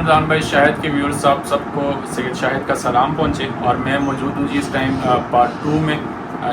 हुनरदान भाई शाहिद के व्यूअर्स साहब सबको सैयद शाहिद का सलाम पहुँचे। और मैं मौजूद हूँ जी इस टाइम पार्ट 2 में,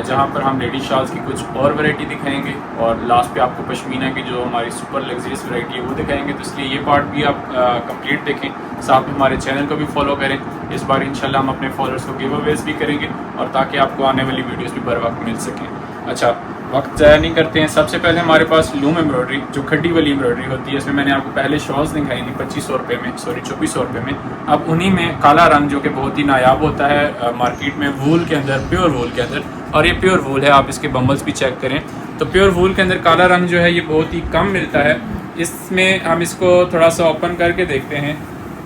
जहाँ पर हम लेडी शॉल्स की कुछ और वैरायटी दिखाएंगे और लास्ट पे आपको पश्मीना की जो हमारी सुपर लग्जरियस वैरायटी है वो दिखाएंगे। तो इसलिए ये पार्ट भी आप कंप्लीट देखें, साथ में हमारे चैनल को भी फॉलो करें। इस बार इंशाल्लाह हम अपने फॉलोअर्स को गिव अवेज भी करेंगे और ताकि आपको आने वाली वीडियोज़ भी बर वक्त मिल सकें। अच्छा, वक्त ज़ाया नहीं करते हैं। सबसे पहले हमारे पास लूम एम्ब्रॉयडरी, जो खड्डी वाली एम्ब्रॉयडरी होती है, इसमें मैंने आपको पहले शॉल्स दिखाई थी 2500 रुपये में, सॉरी 2400 रुपये में। अब उन्हीं में काला रंग जो कि बहुत ही नायाब होता है मार्केट में वूल के अंदर, प्योर वूल के अंदर, और ये प्योर वूल है, आप इसके बम्बल्स भी चेक करें तो प्योर वूल के अंदर काला रंग जो है ये बहुत ही कम मिलता है। इसमें हम इसको थोड़ा सा ओपन करके देखते हैं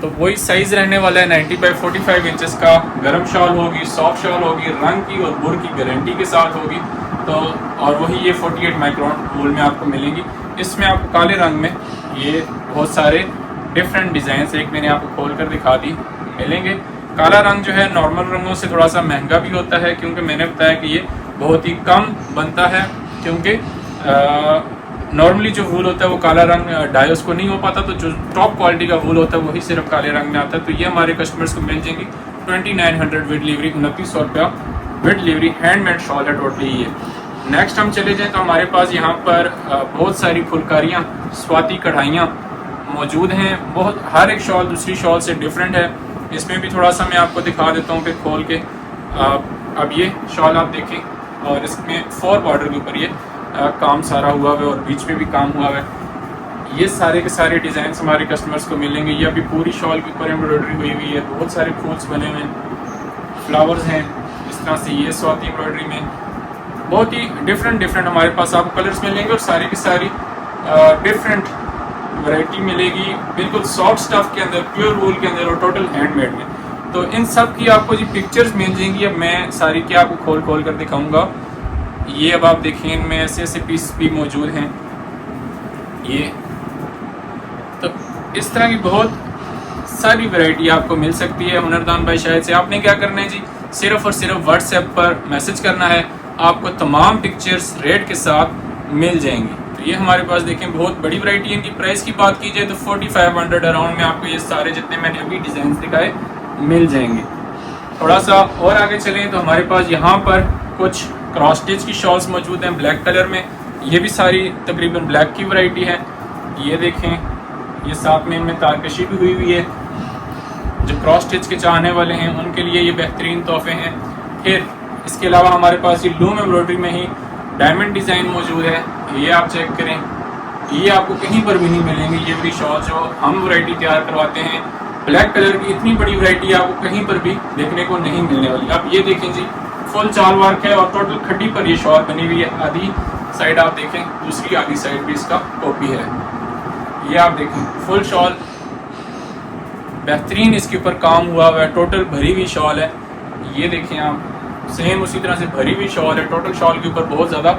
तो वही साइज़ रहने वाला है 90 बाई 45 इंचज़ का। गर्म शॉल होगी, सॉफ्ट शॉल होगी, रंग की और बुर की गारंटी के साथ होगी। तो और वही ये 48 माइक्रोन वूल में आपको मिलेंगी। इसमें आपको काले रंग में ये बहुत सारे डिफरेंट डिज़ाइन, एक मैंने आपको खोल कर दिखा दी, मिलेंगे। काला रंग जो है नॉर्मल रंगों से थोड़ा सा महंगा भी होता है, क्योंकि मैंने बताया कि ये बहुत ही कम बनता है, क्योंकि नॉर्मली जो वूल होता है वो काला रंग डायोस को नहीं हो पाता, तो जो टॉप क्वालिटी का वूल होता है वही सिर्फ काले रंग में आता है। तो ये हमारे कस्टमर्स को मिल जाएंगी 2900 विद डिलीवरी, 2900 रुपया विद डिलीवरी। हैंडमेड शॉल है टोटली ये। नेक्स्ट हम चले जाएँ तो हमारे पास यहाँ पर बहुत सारी फुलकारियाँ, स्वाति कढ़ाइयाँ मौजूद हैं। बहुत हर एक शॉल दूसरी शॉल से डिफरेंट है। इसमें भी थोड़ा सा मैं आपको दिखा देता हूँ फिर खोल के। अब ये शॉल आप देखें और इसमें 4 बॉर्डर के ऊपर ये काम सारा हुआ हुआ है और बीच में भी काम हुआ है। ये सारे के सारे डिज़ाइन हमारे कस्टमर्स को मिलेंगे। ये अभी पूरी शॉल के ऊपर एम्ब्रॉयडरी हुई हुई है, बहुत सारे फूल्स बने हुए हैं, फ्लावर्स हैं इस तरह से। ये स्वाति एम्ब्रॉयडरी में बहुत ही डिफरेंट हमारे पास आपको कलर्स मिलेंगे और सारी की सारी डिफरेंट वैरायटी मिलेगी, बिल्कुल सॉफ्ट स्टफ के अंदर, प्योर वूल के अंदर और टोटल हैंडमेड में। तो इन सब की आपको जी पिक्चर्स मिल जाएंगी। अब मैं सारी क्या आपको खोल कर दिखाऊंगा। ये अब आप देखिए, इनमें ऐसे ऐसे पीस भी मौजूद हैं। ये तो इस तरह की बहुत सारी वैरायटी आपको मिल सकती है हुनरदान भाई शाहिद से। आपने क्या करना है जी, सिर्फ और सिर्फ व्हाट्सएप पर मैसेज करना है, आपको तमाम पिक्चर्स रेट के साथ मिल जाएंगी। तो ये हमारे पास देखें बहुत बड़ी वैरायटी है। इनकी प्राइस की बात की जाए तो 4500 अराउंड में आपको ये सारे जितने मैंने अभी डिज़ाइन दिखाए मिल जाएंगे। थोड़ा सा और आगे चलें तो हमारे पास यहाँ पर कुछ क्रॉस स्टिच की शॉल्स मौजूद हैं ब्लैक कलर में। ये भी सारी तकरीबन ब्लैक की वैरायटी है। ये देखें, ये साथ में इनमें तारकशी भी हुई हुई है। जो क्रॉस स्टिच के चाहने वाले हैं उनके लिए ये बेहतरीन तोहफे हैं। फिर इसके अलावा हमारे पास ये लूम एम्ब्रॉयडरी में ही डायमंड डिज़ाइन मौजूद है। ये आप चेक करें, ये आपको कहीं पर भी नहीं मिलेंगे। ये भी शॉल जो हम वैरायटी तैयार करवाते हैं ब्लैक कलर की, इतनी बड़ी वैरायटी आपको कहीं पर भी देखने को नहीं मिलने वाली। अब ये देखें जी, फुल चाल वर्क है और टोटल खड्डी पर ये शॉल बनी हुई है। आधी साइड आप देखें, दूसरी आधी साइड भी इसका कॉपी है। ये आप देखें फुल शॉल, बेहतरीन इसके ऊपर काम हुआ हुआ है, टोटल भरी हुई शॉल है। ये देखें आप, सेम उसी तरह से भरी हुई शॉल है। टोटल शॉल के ऊपर बहुत ज़्यादा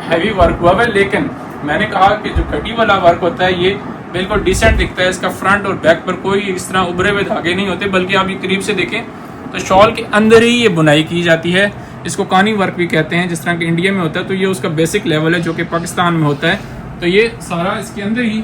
हैवी वर्क हुआ है, लेकिन मैंने कहा कि जो खड्डी वाला वर्क होता है ये बिल्कुल डिसेंट दिखता है। इसका फ्रंट और बैक पर कोई इस तरह उभरे हुए धागे नहीं होते, बल्कि आप ये करीब से देखें तो शॉल के अंदर ही ये बुनाई की जाती है। इसको कानी वर्क भी कहते हैं, जिस तरह कि इंडिया में होता है। तो ये उसका बेसिक लेवल है जो कि पाकिस्तान में होता है। तो ये सारा इसके अंदर ही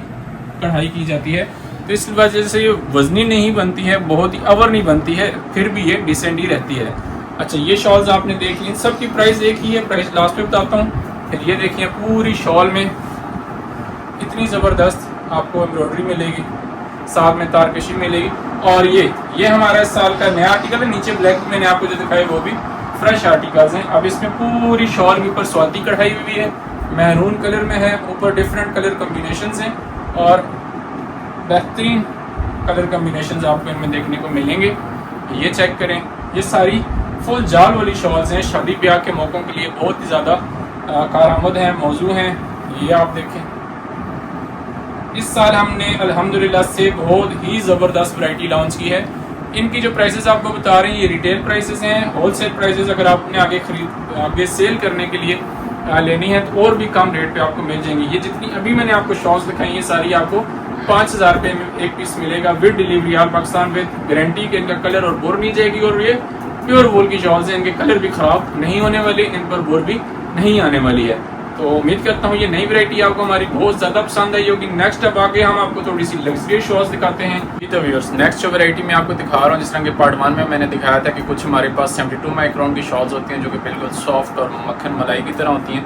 कढ़ाई की जाती है। तो इस वजह से ये वजनी नहीं बनती है, बहुत ही अवर नहीं बनती है, फिर भी ये डिसेंट ही रहती है। अच्छा, ये शॉल्स आपने देख ली, सब की प्राइस एक ही है। प्राइस लास्ट में बताता हूँ। फिर ये देखिए, पूरी शॉल में इतनी ज़बरदस्त आपको एम्ब्रॉयडरी मिलेगी, साथ में तारकशी मिलेगी। और ये हमारा इस साल का नया आर्टिकल है। नीचे ब्लैक मैंने आपको जो दिखाए वो भी फ्रेश आर्टिकल्स हैं। अब इसमें पूरी शॉल के ऊपर स्वाति कढ़ाई हुई है, महरून कलर में है, ऊपर डिफरेंट कलर कम्बिनेशंस हैं और बेहतरीन कलर कम्बिनेशंस आपको इनमें देखने को मिलेंगे। ये चेक करें, ये सारी फुल जाल वाली शॉल्स हैं, शादी ब्याह के मौक़ों के लिए बहुत ही ज़्यादा कारआमद हैं, मौजू हैं। ये आप देखें, इस साल हमने अल्हम्दुलिल्लाह से बहुत ही ज़बरदस्त वैरायटी लॉन्च की है। इनकी जो प्राइसेस आपको बता रहे हैं ये रिटेल प्राइसेस हैं। होलसेल प्राइसेस अगर आपने आगे सेल करने के लिए लेनी है तो और भी कम रेट पे आपको मिल जाएंगी। ये जितनी अभी मैंने आपको शॉल्स दिखाई है सारी आपको 5000 रुपये में एक पीस मिलेगा with delivery all Pakistan, with guarantee के इनका कलर और बोर नहीं जाएगी। और ये प्योर वूल की शॉल्स हैं, इनके कलर भी ख़राब नहीं होने वाले, इन पर बोर भी नहीं आने वाली है। तो उम्मीद करता हूँ ये नई वैरायटी आपको हमारी बहुत ज़्यादा पसंद आई होगी। नेक्स्ट अब आगे हम आपको थोड़ी सी लग्जरी शॉल्स दिखाते हैं। तो व्यूअर्स, नेक्स्ट जो वैरायटी मैं आपको दिखा रहा हूँ, जिस तरह के पार्ट 1 में मैंने दिखाया था कि कुछ हमारे पास 72 माइक्रोन की शॉल्स होती हैं जो कि बिल्कुल सॉफ्ट और मक्खन मलाई की तरह होती हैं,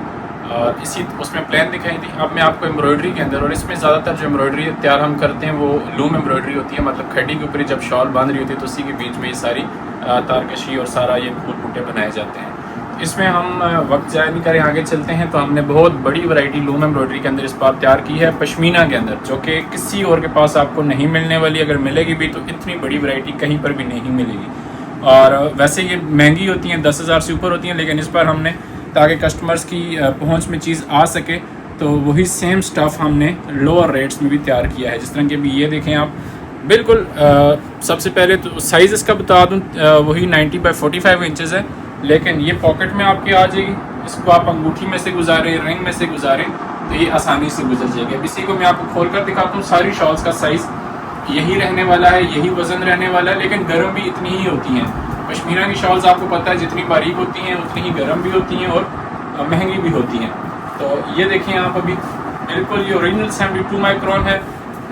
और इसी उसमें प्लेन दिखाई थी। अब मैं आपको एम्ब्रॉयडरी के अंदर, और इसमें ज़्यादातर जो एम्ब्रॉयडरी तैयार हम करते हैं वो लूम एम्ब्रॉयडरी होती है, मतलब खड्डी के ऊपर जब शॉल बांध रही होती है तो उसी के बीच में ये सारी तारकशी और सारा ये फूल बूटे बनाए जाते हैं। इसमें हम वक्त ज़ाया नहीं करें, आगे चलते हैं। तो हमने बहुत बड़ी वैरायटी लूम एम्ब्रॉयडरी के अंदर इस बार तैयार की है पश्मीना के अंदर, जो कि किसी और के पास आपको नहीं मिलने वाली। अगर मिलेगी भी तो इतनी बड़ी वैरायटी कहीं पर भी नहीं मिलेगी। और वैसे ये महंगी होती हैं, 10,000 से ऊपर होती हैं, लेकिन इस बार हमने ताकि कस्टमर्स की पहुंच में चीज़ आ सके तो वही सेम स्टफ़ हमने लोअर रेट्स में भी तैयार किया है। जिस तरह के भी ये देखें आप, बिल्कुल सबसे पहले तो साइज़ इसका बता दूं, वही 90 बाई 45 इंचज़ है, लेकिन ये पॉकेट में आपके आ जाएगी। इसको आप अंगूठी में से गुजारें, रिंग में से गुजारें तो ये आसानी से गुजर जाएगी। अब इसी को मैं आपको खोल कर दिखाता हूँ। सारी शॉल्स का साइज़ यही रहने वाला है, यही वज़न रहने वाला है, लेकिन गर्म भी इतनी ही होती हैं। पश्मीना की शॉल्स आपको पता है जितनी बारीक होती हैं उतनी ही गर्म भी होती हैं और महंगी भी होती हैं। तो ये देखें आप, अभी बिल्कुल ये ओरिजिनल 72 माइक्रोन है,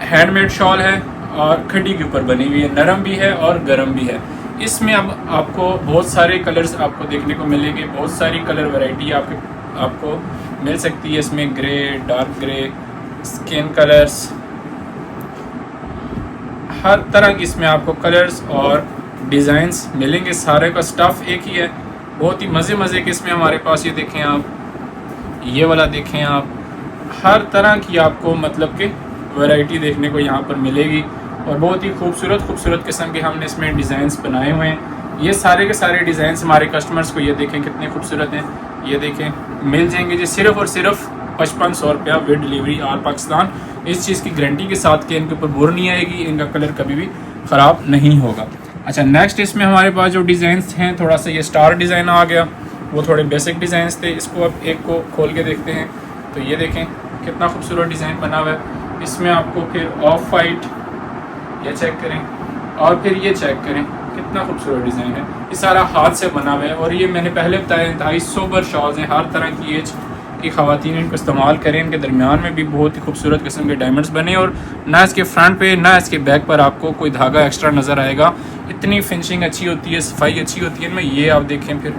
हैंडमेड शॉल है और खड्डी के ऊपर बनी हुई है, नरम भी है और गर्म भी है। इसमें अब आपको बहुत सारे कलर्स आपको देखने को मिलेंगे, बहुत सारी कलर वैरायटी आपको मिल सकती है। इसमें grey, dark grey, skin colours, हर तरह की इसमें आपको कलर्स और डिज़ाइंस मिलेंगे। सारे का स्टफ़ एक ही है, बहुत ही मज़े के इसमें हमारे पास। ये देखें आप, ये वाला देखें आप, हर तरह की आपको मतलब कि वैरायटी देखने को यहाँ पर मिलेगी, और बहुत ही खूबसूरत किस्म के हमने इसमें डिज़ाइंस बनाए हुए हैं। ये सारे के सारे डिज़ाइंस हमारे कस्टमर्स को, ये देखें कितने खूबसूरत हैं, ये देखें मिल जाएंगे जी सिर्फ़ और सिर्फ 5500 रुपया विद डिलीवरी ऑल पाकिस्तान। इस चीज़ की गारंटी के साथ कि इनके ऊपर बुर नहीं आएगी, इनका कलर कभी भी ख़राब नहीं होगा। अच्छा, नेक्स्ट इसमें हमारे पास जो डिज़ाइंस हैं, थोड़ा सा ये स्टार डिज़ाइन आ गया, वो थोड़े बेसिक डिज़ाइंस थे। इसको अब एक को खोल के देखते हैं। तो ये देखें कितना खूबसूरत डिज़ाइन बना हुआ है। इसमें आपको फिर ऑफ वाइट, ये चेक करें, और फिर ये चेक करें कितना खूबसूरत डिज़ाइन है। ये सारा हाथ से बना हुआ है, और ये मैंने पहले बताया इंतहाई सोबर शॉल्स हैं, हर तरह की एज की ख़वातीन इनको इस्तेमाल करें। इनके दरमियान में भी बहुत ही खूबसूरत किस्म के डायमंड्स बने, और ना इसके फ्रंट पे ना इसके बैक पर आपको कोई धागा एक्स्ट्रा नज़र आएगा। इतनी फिनिशिंग अच्छी होती है, सफाई अच्छी होती है इनमें। ये आप देखें, फिर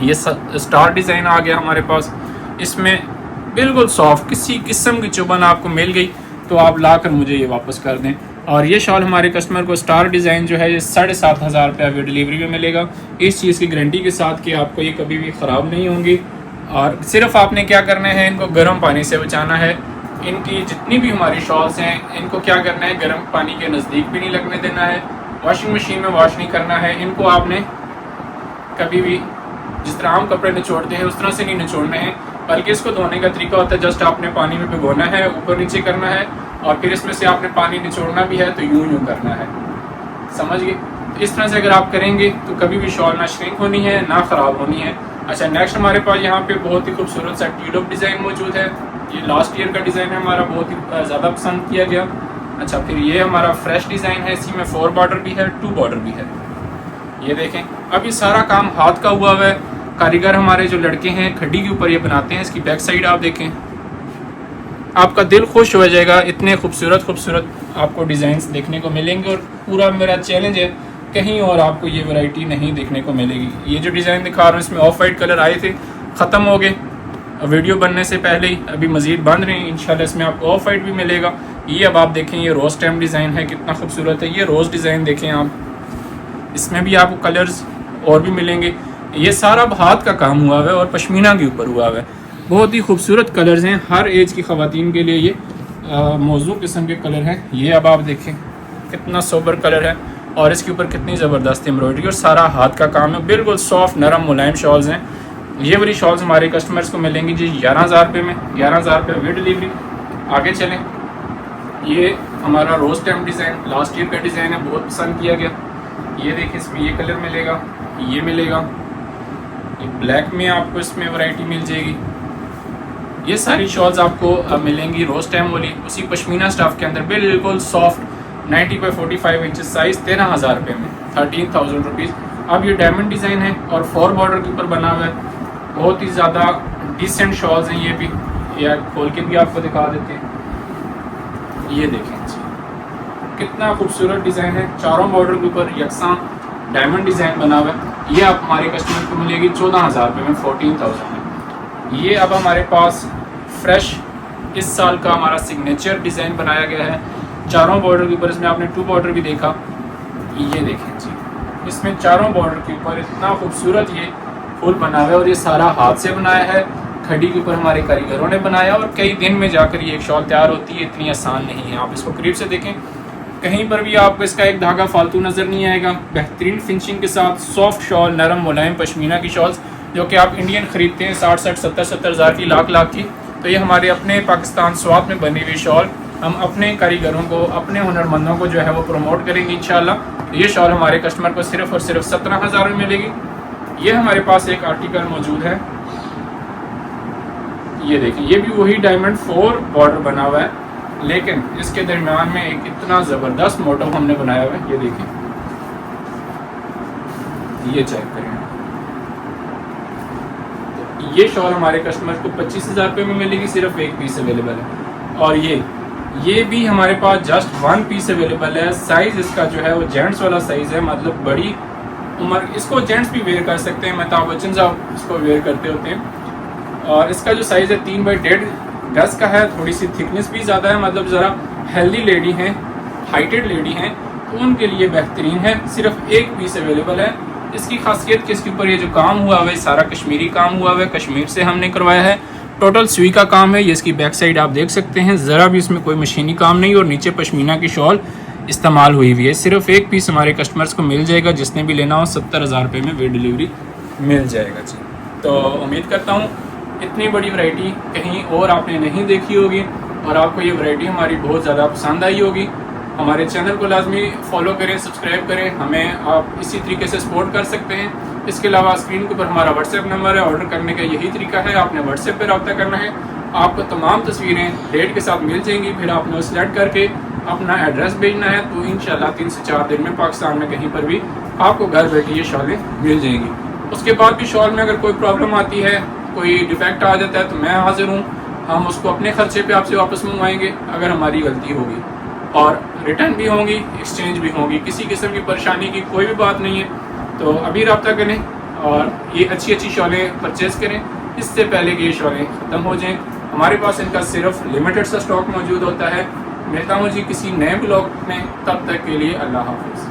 ये स्टार डिज़ाइन आ गया हमारे पास। इसमें बिल्कुल सॉफ्ट, किसी किस्म की चुभन आपको मिल गई तो आप ला कर मुझे ये वापस कर दें। और ये शॉल हमारे कस्टमर को स्टार डिज़ाइन जो है ये 7,500 रुपया विद डिलीवरी में मिलेगा, इस चीज़ की गारंटी के साथ कि आपको ये कभी भी ख़राब नहीं होंगी। और सिर्फ आपने क्या करना है, इनको गर्म पानी से बचाना है। इनकी जितनी भी हमारी शॉल्स हैं, इनको क्या करना है, गर्म पानी के नज़दीक भी नहीं लगने देना है, वॉशिंग मशीन में वॉश नहीं करना है। इनको आपने कभी भी जिस तरह हम कपड़े निचोड़ते हैं उस तरह से नहीं निचोड़ने हैं, बल्कि इसको धोने का तरीका होता है, जस्ट आपने पानी में भिगोना है, ऊपर नीचे करना है, और फिर इसमें से आपने पानी निचोड़ना भी है तो यूं करना है, समझ गए। इस तरह से अगर आप करेंगे तो कभी भी शॉल ना श्रिंक होनी है ना ख़राब होनी है। अच्छा, नेक्स्ट हमारे पास यहाँ पे बहुत ही खूबसूरत सा ट्यूलिप डिज़ाइन मौजूद है। ये लास्ट ईयर का डिज़ाइन है हमारा, बहुत ही ज़्यादा पसंद किया गया। अच्छा, फिर ये हमारा फ्रेश डिज़ाइन है, इसी में 4 बॉर्डर भी है, 2 बॉर्डर भी है। ये देखें, अब ये सारा काम हाथ का हुआ है। कारीगर हमारे जो लड़के हैं खड्डी के ऊपर ये बनाते हैं। इसकी बैक साइड आप देखें, आपका दिल खुश हो जाएगा, इतने खूबसूरत आपको डिज़ाइंस देखने को मिलेंगे। और पूरा मेरा चैलेंज है, कहीं और आपको ये वैरायटी नहीं देखने को मिलेगी। ये जो डिज़ाइन दिखा रहा हूँ इसमें ऑफ वाइट कलर आए थे, ख़त्म हो गए वीडियो बनने से पहले ही, अभी मज़ीद बन रहे हैं। इंशाल्लाह इसमें आपको ऑफ वाइट भी मिलेगा। ये अब आप देखें, ये रोज़ स्टेम डिज़ाइन है, कितना खूबसूरत है। ये रोज़ डिज़ाइन देखें आप, इसमें भी आपको कलर्स और भी मिलेंगे। ये सारा हाथ का काम हुआ है और पश्मीना के ऊपर हुआ है। बहुत ही खूबसूरत कलर्स हैं, हर एज की ख़वातीन के लिए ये मौजू किस्म के कलर हैं। ये अब आप देखें कितना सोबर कलर है, और इसके ऊपर कितनी ज़बरदस्त एम्ब्रॉयडरी, और सारा हाथ का काम है। बिल्कुल सॉफ्ट नरम मुलायम शॉल्स हैं। ये वाली शॉल्स हमारे कस्टमर्स को मिलेंगी जी 11,000 रुपये में, 11,000 रुपये विद डिलीवरी। आगे चलें, ये हमारा रोज़ स्टेम डिज़ाइन लास्ट ईयर का डिज़ाइन है, बहुत पसंद किया गया। ये देखिए, इसमें ये कलर मिलेगा, ये मिलेगा, ये ब्लैक में आपको इसमें वैरायटी मिल जाएगी। ये सारी शॉल्स आपको मिलेंगी रोज़ स्टेम वाली, उसी पश्मीना स्टफ़ के अंदर, बिल्कुल सॉफ्ट 90 बाई 45 इंच साइज़, 13,000 रुपये में, 13,000 रुपीज़। अब ये डायमंड डिज़ाइन है और 4 बॉर्डर के ऊपर बना हुआ है, बहुत ही ज़्यादा डिसेंट शॉल्स हैं ये भी, या खोल के भी आपको दिखा देते हैं। ये देखें जी, कितना खूबसूरत डिज़ाइन है, चारों बॉर्डर के ऊपर यकसा डायमंड डिज़ाइन बना हुआ है। ये आप हमारे कस्टमर को मिलेगी 14,000 रुपये में, 14,000 में। ये अब हमारे पास फ्रेश इस साल का हमारा सिग्नेचर डिज़ाइन बनाया गया है चारों बॉर्डर के ऊपर। इसमें आपने 2 बॉर्डर भी देखा, ये देखें जी, इसमें चारों बॉर्डर के ऊपर इतना खूबसूरत ये फूल बना हुआ है और ये सारा हाथ से बनाया है, खड़ी के ऊपर हमारे कारीगरों ने बनाया और कई दिन में जाकर ये एक शॉल तैयार होती है, इतनी आसान नहीं है। आप इसको करीब से देखें, कहीं पर भी आपको इसका एक धागा फालतू नज़र नहीं आएगा। बेहतरीन फिनिशिंग के साथ सॉफ्ट शॉल, नरम मुलायम पश्मीना की शॉल्स जो कि आप इंडियन ख़रीदते हैं 60-60, 70-70 हज़ार की, लाख की, तो ये हमारे अपने पाकिस्तान स्वात में बनी हुई शॉल हम अपने कारीगरों को, अपने हुनरमंदों को जो है वो प्रमोट करेंगे इंशाल्लाह। ये शॉल हमारे कस्टमर को सिर्फ और सिर्फ 17,000 में मिलेगी। ये हमारे पास एक आर्टिकल मौजूद है, ये देखें, ये भी वही डायमंड 4 बॉर्डर बना हुआ है, लेकिन इसके दरमियान में एक इतना ज़बरदस्त मोटिव हमने बनाया हुआ है। ये देखें, ये चेक करें। तो ये शॉल हमारे कस्टमर को 25,000 रुपये में मिलेगी, सिर्फ एक पीस अवेलेबल है। और ये भी हमारे पास जस्ट 1 पीस अवेलेबल है। साइज़ इसका जो है वो जेंट्स वाला साइज़ है, मतलब बड़ी उम्र, इसको जेंट्स भी वेयर कर सकते हैं, अमिताभ बच्चन साहब इसको वेयर करते होते हैं। और इसका जो साइज़ है 3x1.5 गज का है, थोड़ी सी थिकनेस भी ज़्यादा है, मतलब ज़रा हेल्दी लेडी हैं, हाइटेड लेडी हैं, तो उनके लिए बेहतरीन है। सिर्फ एक पीस अवेलेबल है। इसकी खासियत कि इसके ऊपर ये जो काम हुआ हुआ है सारा कश्मीरी काम हुआ हुआ है, कश्मीर से हमने करवाया है, टोटल सुई का काम है। ये इसकी बैक साइड आप देख सकते हैं, ज़रा भी इसमें कोई मशीनी काम नहीं, और नीचे पश्मीना की शॉल इस्तेमाल हुई हुई है। सिर्फ एक पीस हमारे कस्टमर्स को मिल जाएगा, जिसने भी लेना हो 70,000 रुपये में वेट डिलीवरी मिल जाएगा जी। तो उम्मीद करता हूँ इतनी बड़ी वैरायटी कहीं और आपने नहीं देखी होगी और आपको ये वैरायटी हमारी बहुत ज़्यादा पसंद आई होगी। हमारे चैनल को लाजमी फॉलो करें, सब्सक्राइब करें, हमें आप इसी तरीके से सपोर्ट कर सकते हैं। इसके अलावा स्क्रीन के ऊपर हमारा व्हाट्सएप नंबर है, ऑर्डर करने का यही तरीका है, आपने व्हाट्सएप पर रब्ता करना है। आपको तमाम तस्वीरें डेट के साथ मिल जाएंगी, फिर आपने वो सिलेक्ट करके अपना एड्रेस भेजना है, तो इंशाल्लाह 3 से 4 दिन में पाकिस्तान में कहीं पर भी आपको घर बैठे ये शॉलें मिल जाएंगी। उसके बाद भी शॉल में अगर कोई प्रॉब्लम आती है, कोई डिफेक्ट आ जाता है, तो मैं हाजिर हूँ, हम उसको अपने खर्चे पे आपसे वापस मंगवाएंगे अगर हमारी गलती होगी, और रिटर्न भी होंगी, एक्सचेंज भी होंगी, किसी किस्म की परेशानी की कोई भी बात नहीं है। तो अभी रब्ता करें और ये अच्छी शॉलें परचेज़ करें इससे पहले कि ये शॉलें ख़त्म हो जाएँ। हमारे पास इनका सिर्फ लिमिटेड सा स्टॉक मौजूद होता है। मिलता हूँ जी किसी नए ब्लॉग में, तब तक के लिए अल्लाह हाफ़िज़।